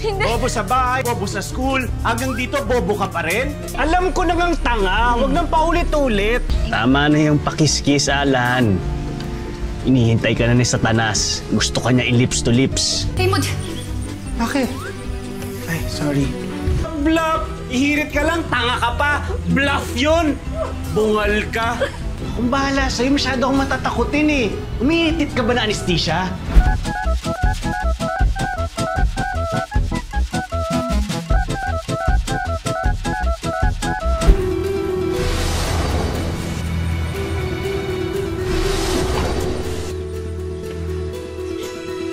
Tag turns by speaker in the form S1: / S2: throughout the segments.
S1: Hindi.
S2: Bobo sa bahay, bobo sa school. Hanggang dito, bobo ka pa rin? Alam ko na ngang tanga. Huwag nang paulit-ulit.
S3: Tama na yung pakiskis, Alan. Inihintay ka na ni Satanas. Gusto ka niya i-lips to lips.
S1: Raymond!
S2: Bakit? Ay, sorry. Bluff! Ihirit ka lang, tanga ka pa. Bluff yun! Bungal ka. Kung bahala sa'yo, masyado akong matatakutin eh. Umihitit ka ba na anesthesia?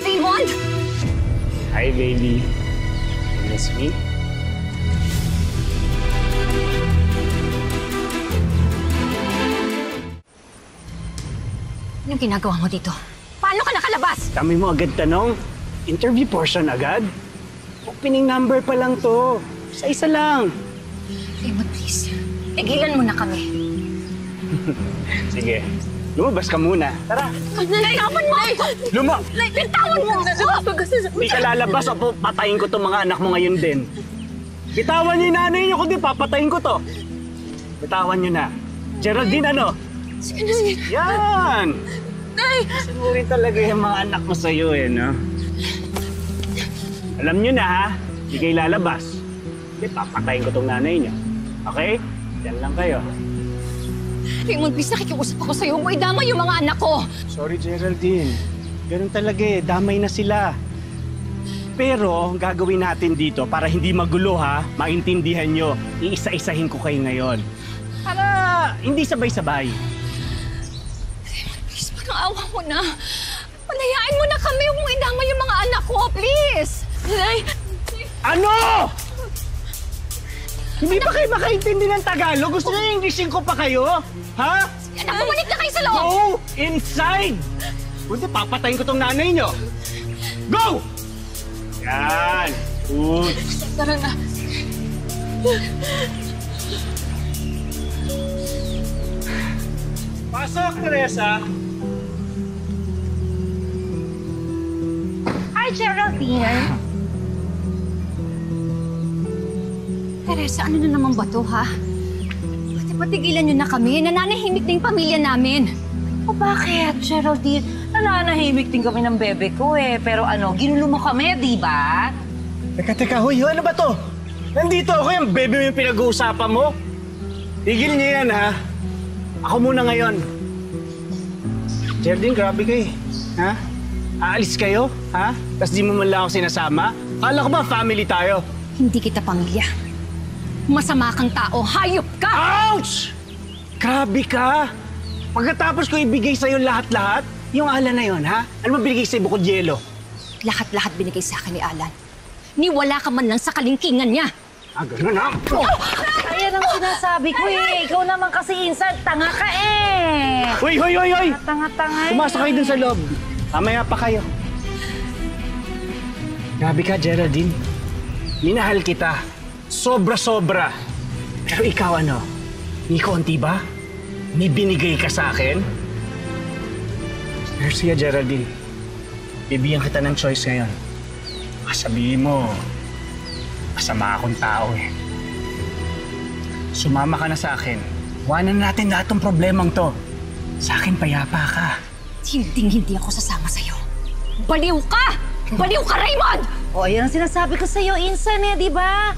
S1: Raymond!
S3: Hi, baby. You miss me?
S1: Anong ginagawa mo dito? Paano ka nakalabas?
S3: Kami mo agad tanong. Interview portion agad? Opening number pa lang to. Isa-isa lang.
S1: Raymond, please. Tigilan mo na kami.
S3: Sige. Lumabas ka muna. Tara.
S1: Bitawan mo ako! Bitawan mo ako!
S3: Hindi ka lalabas o patayin ko tong mga anak mo ngayon din. Bitawan niyo yung nanay niyo, kundi papatayin ko to. Bitawan niyo na. Geraldine, ano?
S1: Sige.
S3: Yan!
S1: Nay!
S3: Sinuri talaga yung mga anak mo sa'yo eh, no? Alam niyo na, ha? Hindi kayo lalabas. Hindi, papatayin ko tong nanay niyo. Okay? Yan lang kayo.
S1: Raymond, please, nakikiusap ako sa'yo. Huwag mo idama yung mga anak ko.
S3: Sorry, Geraldine. Ganun talaga eh. Damay na sila. Pero, ang gagawin natin dito para hindi magulo ha, maintindihan nyo, iisa-isahin ko kayo ngayon. Para hindi sabay-sabay.
S1: Raymond, please, parang awa mo na. Palayain mo na kami. Huwag mo idama yung mga anak ko, please. Nay!
S3: Ano? Hindi ba kayo makaintindi ng Tagalog? Gusto nyo Englishin ko pa kayo? Ha?
S1: Anak, bumalik na kayo sa loob!
S3: Go inside! Kundi papatayin ko tong nanay nyo. Go! Yan. Good.
S1: Tara na.
S3: Pasok, Teresa.
S4: Hi, Geraldine.
S1: Teresa, ano na naman ba to, ha? Patigilan niyo na kami. Nananahimik na yung pamilya namin.
S4: O bakit, Geraldine? Nananahimik din kami ng bebe ko eh. Pero ano, ginulo mo kami, di ba?
S3: Teka, huy, ano ba to? Nandito ako, yung bebe mo yung pinag-uusapan mo. Tigil niyo yan, ha? Ako muna ngayon. Geraldine, grabe kayo. Ha? Aalis kayo, ha? Tapos di mo man lang ako sinasama? Kala ko ba family tayo?
S1: Hindi kita pamilya. Masama kang tao. Hayop ka!
S3: Ouch! Grabe ka! Pagkatapos ko ibigay sa'yo lahat-lahat, yung Alan na yun, ha? Ano mo binigay sa'yo bukod yelo?
S1: Lahat-lahat binigay sa akin ni Alan. Niwala ka man lang sa kalingkingan niya.
S3: Ah, ganun ha?
S4: Ayan ang sinasabi ko eh. Ikaw naman kasi, Insan, tanga ka eh.
S3: Hoy!
S4: Tanga-tanga eh.
S3: Pumasok kayo dun sa loob. Mamaya pa kayo. Grabe ka, Geraldine. Minahal kita. Sobra-sobra. Pero ikaw ano? Ni konti ba? May binigay ka sa akin? Pero siya, Geraldine. Bibigyan kita ng choice ngayon. Sabihin mo, masama akong tao eh. Sumama ka na sa akin. Iwanan natin lahat ng problemang to. Sa akin, payapa ka.
S1: Hindi ako sasama sa'yo. Baliw ka! Baliw ka, Raymond!
S4: O, ayan ang sinasabi ko sa'yo, Insan eh, di ba?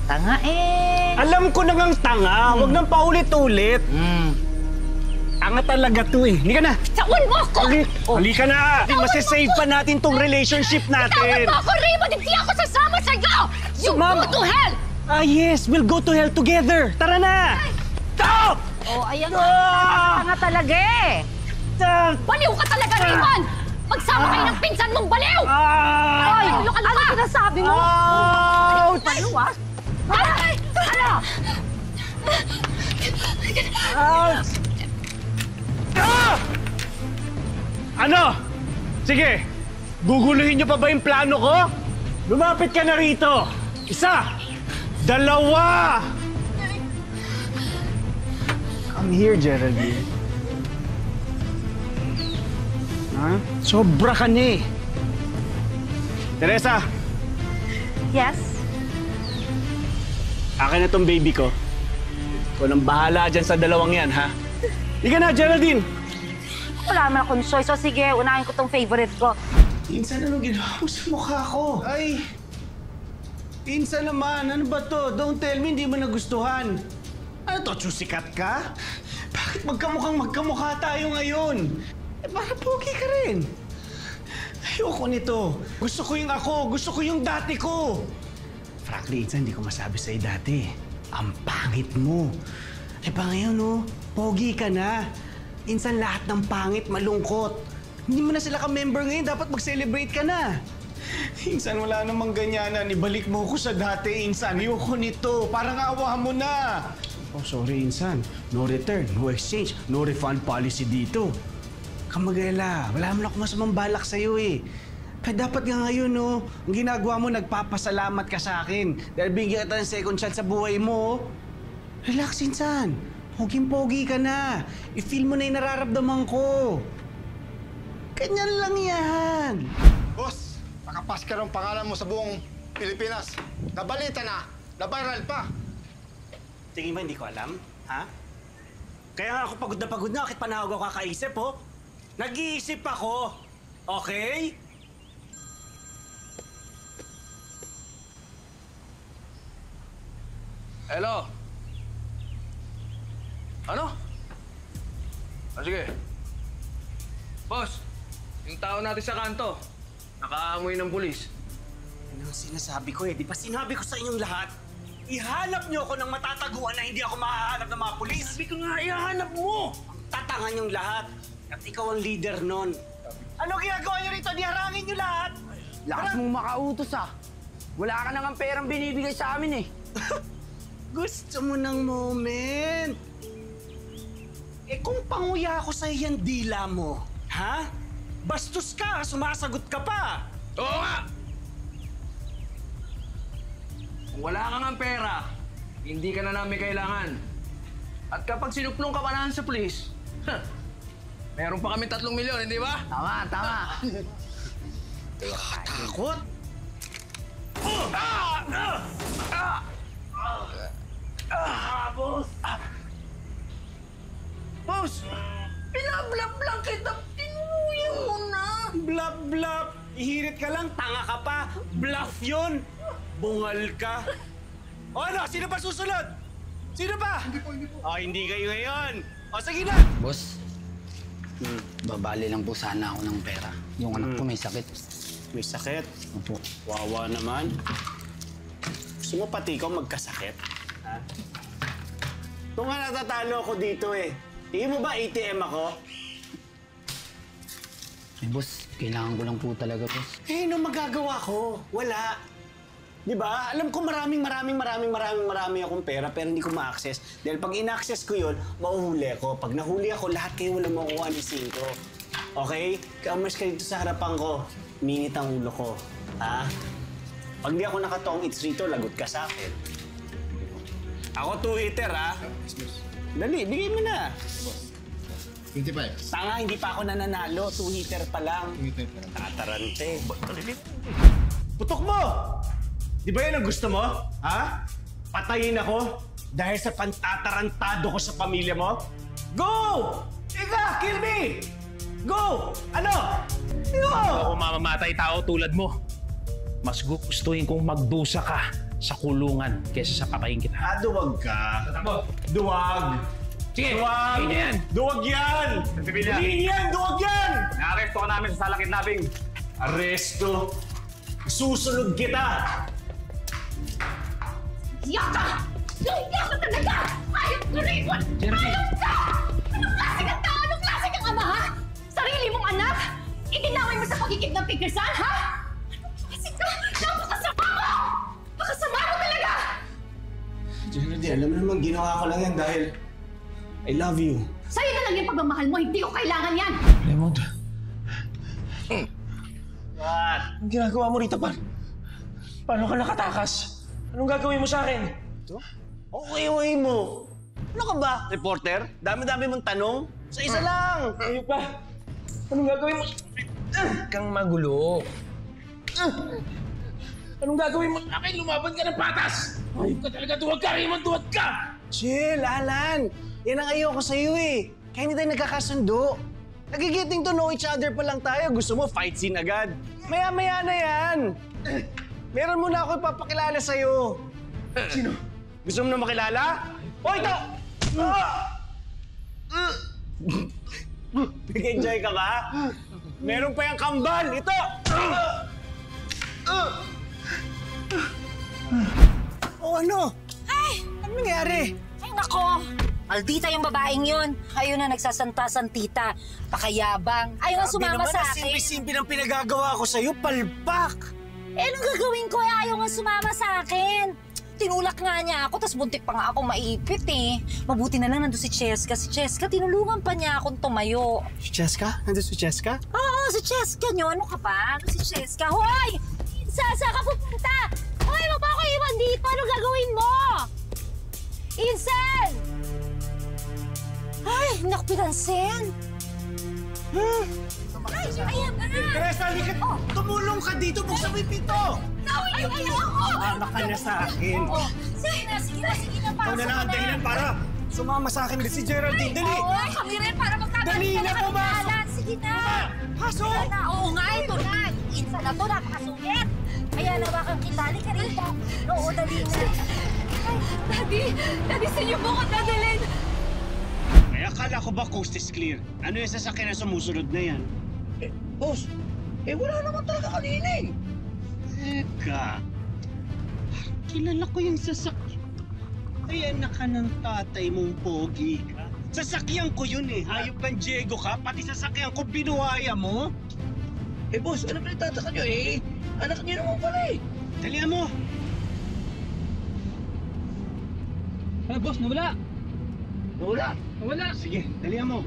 S4: Tanga eh.
S3: Alam ko na ngang tanga. Huwag nang paulit-ulit. Tanga talaga to eh. Halika na.
S1: Tawan mo ako!
S3: Halika na. Masisave pa natin tong relationship
S1: Tawan
S3: natin.
S1: mo ako, Raymond! Hindi ako sasama sa'yo! You go to hell!
S3: Ah, yes. We'll go to hell together. Tara na. Stop!
S4: O, ayan tanga talaga eh.
S3: Stop!
S1: Baliw ka talaga, Raymond! Magsama kayo ng pinsan mong baliw!
S4: Ay,
S1: Baliw ka
S4: ano sinasabi mo?
S3: Ouch!
S4: Baliw ah.
S1: Ay! Ano?
S3: Ouch! Ah! Ano? Sige. Guguluhin niyo pa ba yung plano ko? Lumapit ka na rito. Isa. Dalawa. Come here, Geraldine. Ha? Sobra ka niya eh. Teresa,
S4: Yes?
S3: Akin na tong baby ko. Ikaw nang bahala dyan sa dalawang yan, ha? Hindi ka na, Geraldine!
S4: Wala naman akong choice. So sige, unahin ko tong favorite ko.
S2: Insan, ano ginawa mo sa mukha ko? Ay! Insan naman, ano ba to? Don't tell me hindi mo nagustuhan. Ano to, tsusikat ka? Bakit magkamukha tayo ngayon? Eh, para pogi ka rin. Ayoko nito. Gusto ko yung ako. Gusto ko yung dati ko. Frankly, Insan, hindi ko masabi sa'yo dati. Ang pangit mo. Eh ba ngayon, no? Pogi ka na. Insan, lahat ng pangit, malungkot. Hindi mo na sila ka-member ngayon. Dapat mag-celebrate ka na. Insan, wala namang ganyanan. Ibalik mo ko sa dati, Insan. Ayoko nito. Parang awa mo na. Oh, sorry, Insan. No return, no exchange, no refund policy dito. Kamagala, wala mo na akong masamang balak sa'yo eh. Kaya dapat nga ngayon, no, ang ginagawa mo, nagpapasalamat ka sa akin. Dahil bigyan kita ng second chance sa buhay mo. Relax, Insan. Poging-pogi ka na. I-feel mo na yung nararamdaman ko. Ganyan lang yan.
S5: Boss, nakapas ka ng pangalan mo sa buong Pilipinas. Nabalita na, na-viral pa.
S3: Tingin mo, hindi ko alam, ha? Kaya nga ako pagod na, bakit panahog ako kakaisip, ho? Nag-iisip ako, okay?
S6: Hello? Ano? Sige. Boss, yung tao natin sa kanto, nakaamoy ng pulis.
S3: Ano ang sinasabi ko eh? Di ba sinabi ko sa inyong lahat? Ihanap niyo ako ng matataguan na hindi ako mahahanap ng mga pulis. Sabi ko nga, ihanap mo! Ang tatangan niyong lahat. At ikaw ang leader nun. Ano ginagawa niyo rito? Diharangin niyo lahat!
S7: Lakas mong makautos ah. Wala ka nang perang binibigay sa amin eh.
S3: Gusto mo ng moment? Eh kung panguya ako sa iyan dila mo, ha? Bastos ka, sumasagot ka pa!
S6: Oo nga! Kung wala kang ang pera, hindi ka na namin kailangan. At kapag sinuplong ka pa naman sa pulis, meron pa kami 3 milyon, hindi ba?
S7: Tama, tama.
S3: Takot? Boss!
S7: Boss, pinablap lang kita. Tinuloy mo na.
S3: Bluff! Ihirit ka lang, tanga ka pa. Bluff yun. Bungal ka. O ano, sino pa susunod? Sino pa? Hindi po. O, hindi kayo ngayon. O, sige na.
S7: Boss, babali lang po sana ako ng pera. Yung anak ko may sakit.
S3: May sakit.
S7: Opo.
S3: Wawa naman. Gusto mo pati ikaw magkasakit? Ha? Ito nga natatalo ako dito eh. Tingin mo ba ATM ako?
S7: Eh, boss, kailangan ko lang po talaga, boss.
S3: Eh, ano magagawa ko? Wala. Di ba? Alam ko maraming akong pera pero hindi ko ma-access. Dahil pag in-access ko yun, mauhuli ako. Pag nahuli ako, lahat kayo walang makukuha ni 5. Okay? Kamamas ka dito sa harapan ko. Minit ang ulo ko. Ha? Pag di ako nakatong it's rito, lagot ka sa akin. Ako 2-hitter, ha? Dali, bigay mo na.
S5: 25.
S3: Tanga, hindi pa ako nananalo. 2-hitter pa lang.
S5: 25 pa lang.
S3: Tatarante. Putok mo! Di ba yan ang gusto mo? Ha? Patayin ako dahil sa pantatarantado ko sa pamilya mo? Go! Ika, kill me! Go! Ano? Go!
S8: Ako mamamatay tao tulad mo. Mas gustuhin kong magdusa ka sa kulungan kaysa sa patayin kita.
S3: Duwag ka. Duwag!
S8: Sige,
S3: Duwag!
S8: hindi yan.
S3: Duwag yan!
S8: Sibilya.
S3: Hindi yan! Duwag yan!
S8: Naaresto ka namin sa salakit nabing.
S3: Aresto! Susunod kita!
S1: Yaka! Yaka talaga! Ayop ko rin! Ayop ka! Anong klase kang tao? Anong klase kang ama, ha? Sarili mong anak? Itinaway mo sa pagkikip ng pigresan, ha? Anong klase ka? Napakasama mo! Pakasama mo talaga!
S3: Geraldine, alam mo naman ginawa ko lang yan dahil I love you.
S1: Sa'yo na lang yung pagmamahal mo, hindi ko kailangan yan!
S8: Lemon.
S3: What?
S8: Anong ginagawa mo rito, par? Paano ka nakatakas? Anong gagawin mo sa akin?
S3: Okay mo. Ano ka ba, reporter? Dami-dami mong tanong? Sa isa lang!
S8: Ayun pa. Anong gagawin mo? Kang magulo. Anong gagawin mo sa akin? Lumaban ka ng patas! Ayun ka talaga, duwag ka, Raymond, duwag ka!
S2: Chill, Alan. Yan ang ayoko sa'yo eh. Kaya hindi tayo nagkakasundo. Nagigiting to know each other pa lang tayo. Gusto mo fight scene agad. Maya-maya na yan. Meron muna ako ipapakilala sa'yo.
S8: Sino?
S2: Gusto mo na makilala? O, ito! Nag-enjoy ka ba? Meron pa yung kambal. Ito! O ano?
S4: Ay!
S2: Ano nangyari?
S4: Ay, nako! Maldita yung babaeng yun. Ayun na nagsasanta-santita. Pakayabang. Ayaw nga sumama sa akin.
S2: Simple-simple ng pinagagawa ko sa'yo. Palpak!
S4: Eh, anong gagawin ko? Ayaw nga sumama sa akin. Tinulak nga niya ako, tas buntik pa nga ako maipit eh. Mabuti na lang nandun si Cheska. Si Cheska, tinulungan pa niya akong tumayo.
S2: Si Cheska? Nandun si Cheska?
S4: Oo, si Cheska nyo. Ano ka ba? Ano si Cheska? Hoy! Saan ka pupunta? Hoy, wag mo ako iwan dito. Ano gagawin mo? Insan! Ay, nakpilansin. Ay, ayan ka na!
S2: Teresa, halika! Tumulong ka dito! Buksan mo yung pinto!
S4: Ay, ayoko!
S2: Sumama ka na sa akin.
S4: Sige na, sige na, sige na.
S2: Ikaw na lang ang dahilan para sumama sa akin din si Geraldine. Dali!
S4: Oo, kami rin para magkagalit
S2: Dali
S4: ka
S2: na,
S4: ng
S2: pumasok!
S4: pangalan. Sige na!
S2: Pasok!
S4: Sige na, oo nga, ito na. Insan na to, napakasungit. Kaya nawakan kita, halika rito. Oo, dali na. Daddy, saan niyo po ko dadalhin?
S2: Ay, akala ko ba coast is clear? Ano yung sasakyan na sumusunod na yan?
S6: Boss, wala naman talaga kanina eh.
S2: Teka. Kilala ko yung sasakyan. Ay, anak ka ng tatay mong pogi ka. Sasakyan ko yun eh. Hayop kang Diego ka. Pati sasakyan ko binuhaya mo.
S6: Boss, ano pinagtataka nyo eh? Anak niyo naman pala eh.
S2: Dalihan mo.
S6: Boss, nawala. Nawala? Nawala.
S2: Sige, dalihan mo.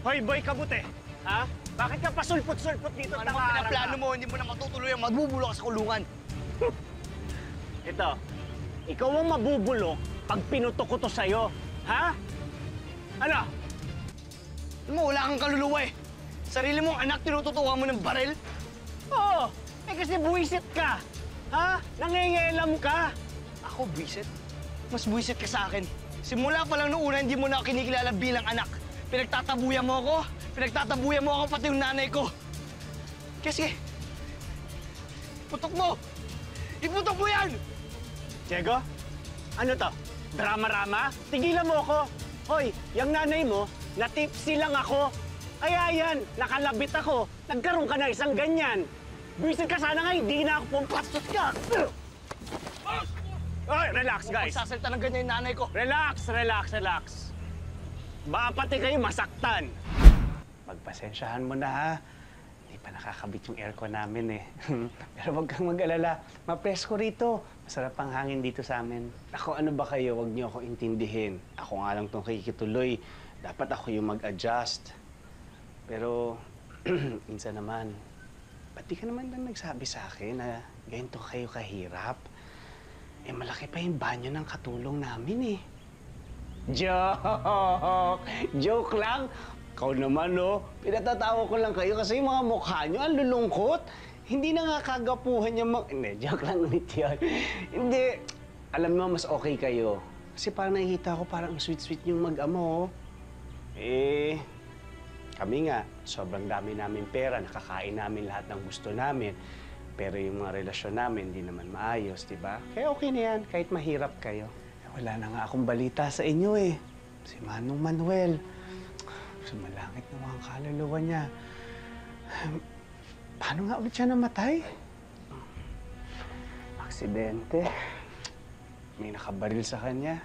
S2: Hoy, boy kabuti! Ha? Bakit ka pasulpot-sulpot dito?
S5: Ano bang pinaplano mo? Hindi mo na matutuloy ang magbubulok sa kulungan.
S3: Ito, ikaw ang mabubulok pag pinutok ko to sa'yo. Ha? Ano?
S5: Alam mo, wala kang kaluluwa eh. Sarili mong anak, tinututukan mo ng baril?
S3: Oo, kasi buwisit ka. Ha? Nangingialam ka.
S5: Ako, buwisit? Mas buwisit ka sa akin. Simula pa lang noong una, hindi mo na ako kinikilala bilang anak. Pinagtatabuyan mo ako. Pinagtatabuyan mo ako pati yung nanay ko. Kasi, iputok mo! Iputok mo yan!
S3: Diego, ano to? Drama-rama? Tigilan mo ako. Hoy, yung nanay mo, na-tipsy lang ako. Kaya yan, nakalabit ako. Nagkaroon ka na isang ganyan. Buwisit ka sana nga, hindi na ako pumpastos ka. Hoy, relax guys.
S5: Sasalita ng ganyan yung nanay ko.
S3: Relax, relax, relax. Baka pati kayo masaktan. Pagpasensyahan mo na ha. Hindi pa nakakabit yung aircon namin eh. Pero huwag kang mag-alala. Mapresko rito. Masarap ang hangin dito sa amin. Ako, ano ba kayo? Huwag niyo ako intindihin. Ako nga lang itong kikituloy. Dapat ako yung mag-adjust. Pero, minsan naman, ba't di ka naman lang nagsabi sa akin na ganito kayo kahirap? Eh, malaki pa yung banyo ng katulong namin eh. Joke! Joke lang. Ikaw naman, no? Pinatatawa ko lang kayo kasi yung mga mukha nyo, ang lulungkot. Hindi na nga kagapuhan yung mga... Hindi, joke lang ulit yun. Hindi. Alam mo, mas okay kayo. Kasi parang nakikita ko parang sweet-sweet yung mag-ama, oh. Eh, kami nga, sobrang dami namin pera, nakakain namin lahat ng gusto namin. Pero yung mga relasyon namin, hindi naman maayos, di ba? Kaya okay na yan, kahit mahirap kayo. Wala na nga akong balita sa inyo eh. Si Manong Manuel. Sumalangit na mga kaluluwa niya. Paano nga ulit siya namatay? Aksidente. May nakabaril sa kanya.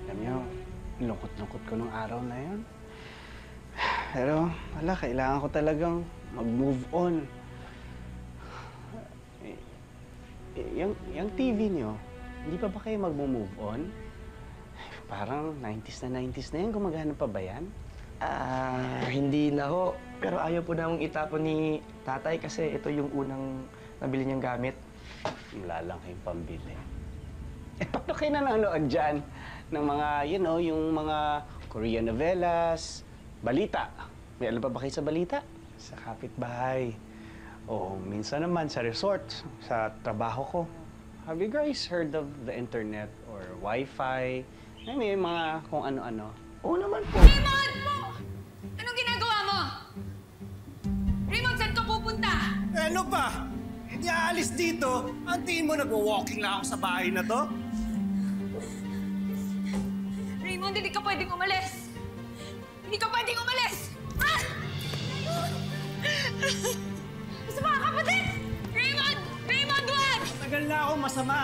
S3: Alam niyo, lungkot-lungkot ko nung araw na yun. Pero wala, kailangan ko talagang mag-move on. Yung TV niyo, hindi pa ba kayo mag-move on? Parang 90s na yan. Gumagana pa ba yan?
S9: Hindi na ho. Pero ayaw po namang itapon ni tatay kasi ito yung unang nabili niyang gamit.
S3: Wala lang kayong pambili. Eh, paano kayo nanonood dyan ng mga, yung mga Korean novelas, balita? May alam pa ba kayo sa balita? Sa kapitbahay. O minsan naman sa resort, sa trabaho ko. Have you guys heard of the internet or Wi-Fi? May mga kung ano-ano. Oo naman po.
S1: Raymond! Anong ginagawa mo? Raymond, saan ka pupunta?
S2: Eh, ano ba? Hindi aalis dito. Ang tingin mo, nagwa-walking lang ako sa bahay na to?
S1: Raymond, hindi ka pwedeng umalis! Hindi ka pwedeng umalis! Ah! Masama ka, kapatid! Raymond! Raymond, wag!
S2: Tagal na akong masama.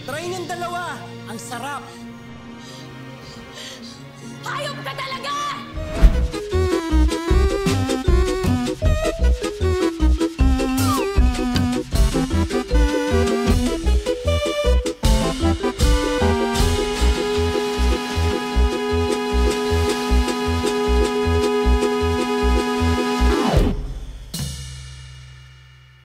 S2: Try niyong dalawa. Ang sarap.
S1: Hayop ka talaga!